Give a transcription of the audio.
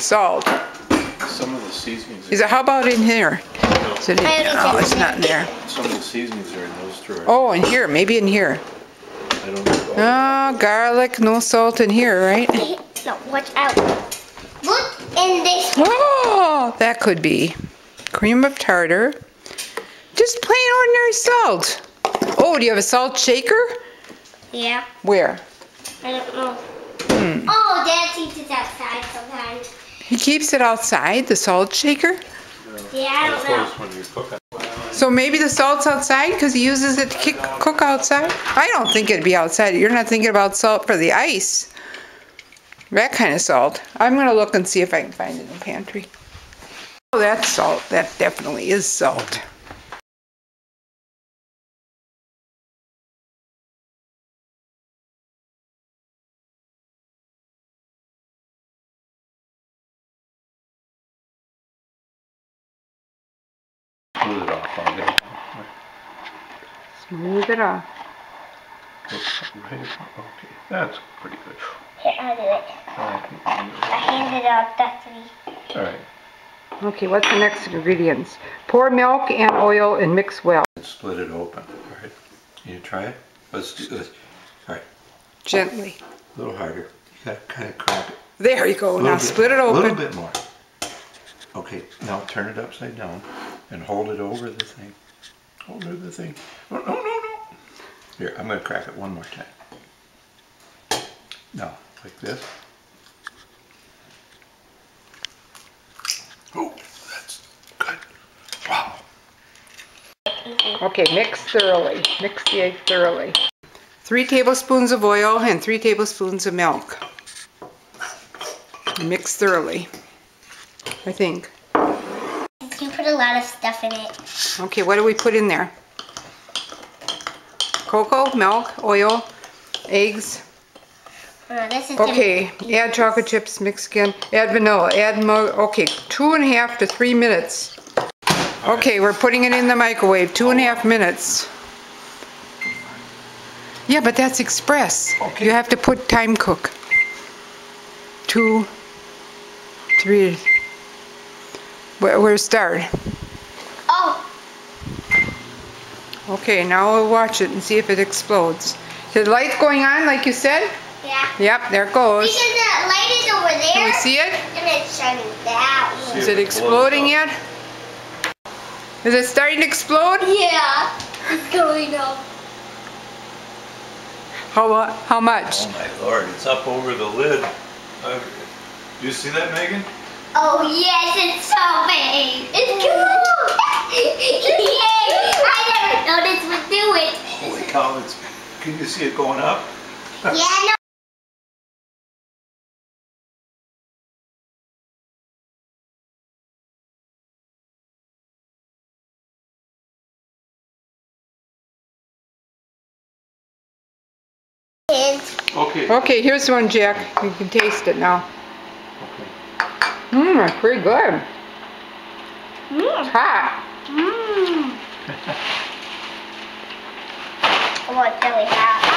salt. Some of the seasonings. Is it? How about in here? No. Is it in, oh, it's not in there. Some of the seasonings are in those drawers. Oh, in here. Maybe in here. I don't know. Oh, garlic, no salt in here, right? No, watch out. Look in this one. Oh, that could be. Cream of tartar. Just plain ordinary salt. Oh, do you have a salt shaker? Yeah. Where? I don't know. Oh, Dad keeps it outside sometimes. He keeps it outside, the salt shaker? Yeah, I don't know. When you're cooking. So maybe the salt's outside because he uses it to cook outside? I don't think it'd be outside. You're not thinking about salt for the ice. That kind of salt. I'm going to look and see if I can find it in the pantry. Oh, that's salt. That definitely is salt. Smooth it off. I'll get it. Smooth it off. Right. Okay, that's pretty good. Here, I'll do it. I handed out that to me. All right. Okay, what's the next ingredients? Pour milk and oil and mix well. Split it open. All right. Can you try it? Let's do this. All right. Gently. A little harder. You gotta kind of crack it. There you go. Now split it A little open. bit more. Okay, now turn it upside down and hold it over the thing. Hold over the thing. Oh, no, no, no. Here, I'm going to crack it one more time. Now, like this. Oh, that's good. Wow. Okay, mix thoroughly. Mix the egg thoroughly. 3 tablespoons of oil and 3 tablespoons of milk. Mix thoroughly, I think. You put a lot of stuff in it. Okay, what do we put in there? Cocoa, milk, oil, eggs. This is Okay, add chocolate chips, mix again. Add vanilla, add milk. Okay, 2.5 to 3 minutes. Okay, we're putting it in the microwave, 2.5 minutes. Yeah, but that's express. Okay. You have to put time cook. 2, 3. Where's start? Oh, Okay, now we'll watch it and see if it explodes. Is the light going on like you said? yeah. Yep, there it goes. Because the light is over there. Can we see it? And it's shining that way. Is it exploding yet? Is it starting to explode? Yeah, it's going up. How much? Oh my lord, it's up over the lid. Do you see that, Megan? Oh yes, it's so big. It's cool. Yay! I never thought this would do it. Holy cow, can you see it going up? Yeah, no. Okay. Okay, here's one, Jack. You can taste it now. Mmm, it's pretty good. It's hot. Oh, it's really hot.